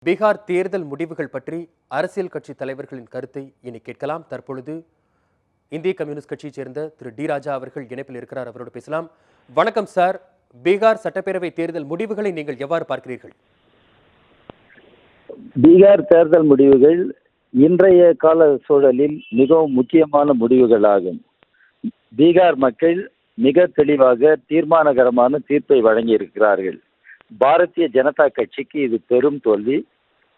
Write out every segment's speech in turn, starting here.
பீகார் தேர்தல் முடிவுகள் பற்றி அரசியல் கட்சி தலைவர்களின் கருத்தை இனி கேட்கலாம். தற்பொழுது இந்திய கம்யூனிஸ்ட் கட்சியைச் சேர்ந்த திரு டி ராஜா அவர்கள் இணைப்பில் இருக்கிறார். அவரோடு பேசலாம். வணக்கம் சார். பீகார் சட்டப்பேரவை தேர்தல் முடிவுகளை நீங்கள் எவ்வாறு பார்க்கிறீர்கள்? பீகார் தேர்தல் முடிவுகள் இன்றைய கால சூழலில் மிகவும் முக்கியமான முடிவுகளாகும். பீகார் மக்கள் மிக தெளிவாக தீர்மானகரமான தீர்ப்பை வழங்கி இருக்கிறார்கள். பாரதிய ஜனதா கட்சிக்கு இது பெரும் தோல்வி.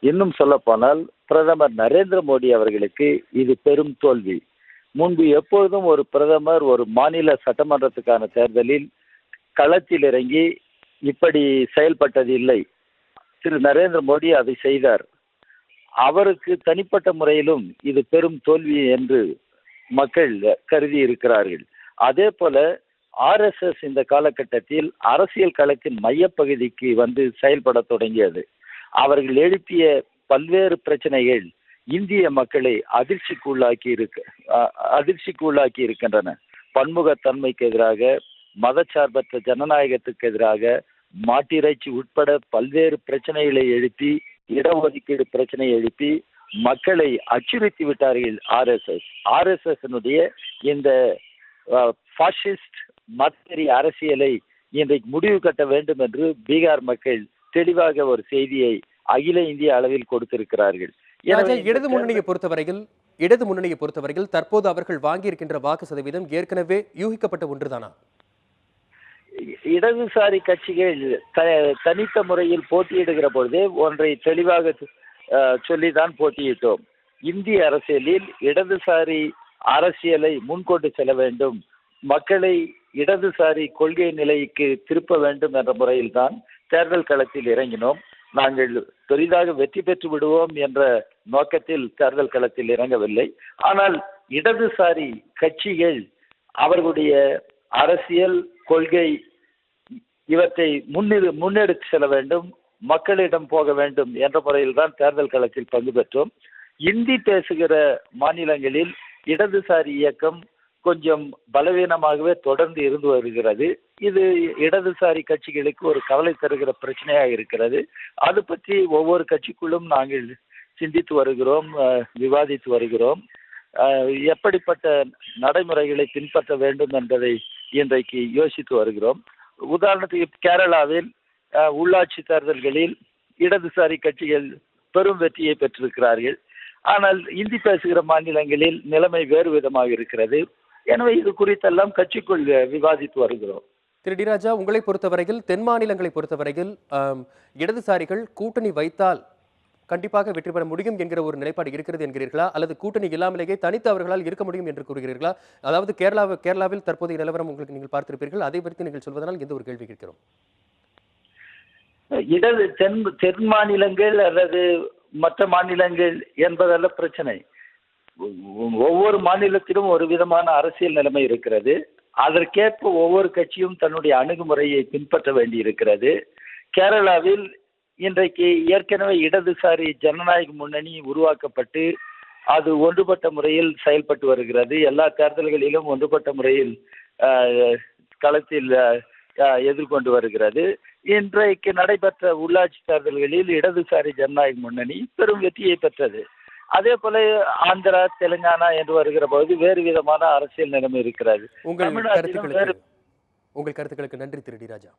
இன்னும் சொல்ல போனால் பிரதமர் நரேந்திர மோடி அவர்களுக்கு இது பெரும் தோல்வி. முன்பு எப்பொழுதும் ஒரு பிரதமர் ஒரு மாநில சட்டமன்றத்துக்கான தேர்தலில் களத்தில் இறங்கி இப்படி செயல்பட்டது இல்லை. திரு நரேந்திர மோடி அதை செய்தார். அவருக்கு தனிப்பட்ட முறையிலும் இது பெரும் தோல்வி என்று மக்கள் கருதி இருக்கிறார்கள். அதே போல RSS இந்த காலகட்டத்தில் அரசியல் களத்தின் மையப்பகுதிக்கு வந்து செயல்பட தொடங்கியது. அவர்கள் எழுப்பிய பல்வேறு பிரச்சனைகள் இந்திய மக்களை அதிர்ச்சிக்கு உள்ளாக்கி இருக்கின்றன. பன்முகத்தன்மைக்கு எதிராக, மதச்சார்பற்ற ஜனநாயகத்துக்கு எதிராக, மாட்டிறைச்சி உட்பட பல்வேறு பிரச்சனைகளை எழுப்பி, இடஒதுக்கீடு பிரச்சனையை எழுப்பி மக்களை அச்சுறுத்தி விட்டார்கள் RSS இந்த பாசிஸ்ட் மதவெறி அரசியலை இன்றைக்கு முடிவு கட்ட வேண்டும் என்று பீகார் மக்கள் தெளிவாக ஒரு செய்தியை அகில இந்திய அளவில் கொடுத்திருக்கிறார்கள். இடது முன்னணியை பொறுத்தவரையில் தற்போது அவர்கள் வாங்கியிருக்கின்ற வாக்கு சதவீதம் ஏற்கனவே யூகிக்கப்பட்ட ஒன்றுதானா? இடதுசாரி கட்சிகள் தனித்த முறையில் போட்டியிடுகிற பொழுதே ஒன்றை தெளிவாக சொல்லிதான் போட்டியிட்டோம். இந்திய அரசியலில் இடதுசாரி அரசியலை முன்கொண்டு செல்ல வேண்டும், மக்களை இடதுசாரி கொள்கை நிலைக்கு திருப்ப வேண்டும் என்ற முறையில் தான் தேர்தல் களத்தில் இறங்கினோம். நாங்கள் பெரிதாக வெற்றி பெற்று விடுவோம் என்ற நோக்கத்தில் தேர்தல் களத்தில் இறங்கவில்லை. ஆனால் இடதுசாரி கட்சிகள் அவர்களுடைய அரசியல் கொள்கை இவற்றை முன்னெடுத்து செல்ல வேண்டும், மக்களிடம் போக வேண்டும் என்ற முறையில் தான் தேர்தல் களத்தில் பங்கு பெற்றோம். இந்தி பேசுகிற மாநிலங்களில் இடதுசாரி இயக்கம் கொஞ்சம் பலவீனமாகவே தொடர்ந்து இருந்து வருகிறது. இது இடதுசாரி கட்சிகளுக்கு ஒரு கவலை தருகிற பிரச்சனையாக இருக்கிறது. அது பற்றி ஒவ்வொரு கட்சிக்குள்ளும் நாங்கள் சிந்தித்து வருகிறோம், விவாதித்து வருகிறோம். எப்படிப்பட்ட நடைமுறைகளை பின்பற்ற வேண்டும் என்பதை இன்றைக்கு யோசித்து வருகிறோம். உதாரணத்துக்கு கேரளாவில் உள்ளாட்சி தேர்தல்களில் இடதுசாரி கட்சிகள் பெரும் வெற்றியை பெற்றிருக்கிறார்கள். ஆனால் இந்தி பேசுகிற மாநிலங்களில் நிலைமை வேறு விதமாக இருக்கிறது. எனவே இது குறித்தெல்லாம் கட்சிக்குள் விவாதித்து வருகிறோம். திரு டி ராஜா, உங்களை பொறுத்தவரையில், தென் மாநிலங்களை பொறுத்தவரையில் இடதுசாரிகள் கூட்டணி வைத்தால் கண்டிப்பாக வெற்றி பெற முடியும் என்கிற ஒரு நிலைப்பாடு இருக்கிறது என்கிறீர்களா, அல்லது கூட்டணி இல்லாமலேயே தனித்து அவர்களால் இருக்க முடியும் என்று கூறுகிறீர்களா? அதாவது கேரளாவில் தற்போதைய நிலவரம் உங்களுக்கு நீங்கள் பார்த்திருப்பீர்கள், அதை பற்றி நீங்கள் சொல்வதனால் எந்த ஒரு கேள்வி கேட்கிறோம்? தென் மாநிலங்கள் அல்லது மற்ற மாநிலங்கள் என்பதல்ல பிரச்சனை. ஒவ்வொரு மாநிலத்திலும் ஒரு விதமான அரசியல் நிலைமை இருக்கிறது. அதற்கேற்ப ஒவ்வொரு கட்சியும் தன்னுடைய அணுகுமுறையை பின்பற்ற வேண்டி இருக்கிறது. கேரளாவில் இன்றைக்கு ஏற்கனவே இடதுசாரி ஜனநாயக முன்னணி உருவாக்கப்பட்டு அது ஒன்றுபட்ட முறையில் செயல்பட்டு வருகிறது. எல்லா தேர்தல்களிலும் ஒன்றுபட்ட முறையில் களத்தில் எதிர்கொண்டு வருகிறது. இன்றைக்கு நடைபெற்ற உள்ளாட்சி தேர்தல்களில் இடதுசாரி ஜனநாயக முன்னணி பெரும் வெற்றியை பெற்றது. அதே போல ஆந்திரா, தெலுங்கானா என்று வருகிற போது வேறு விதமான அரசியல் நிலைமை இருக்கிறது. உங்கள் கருத்துக்களுக்கு நன்றி திரு டி ராஜா.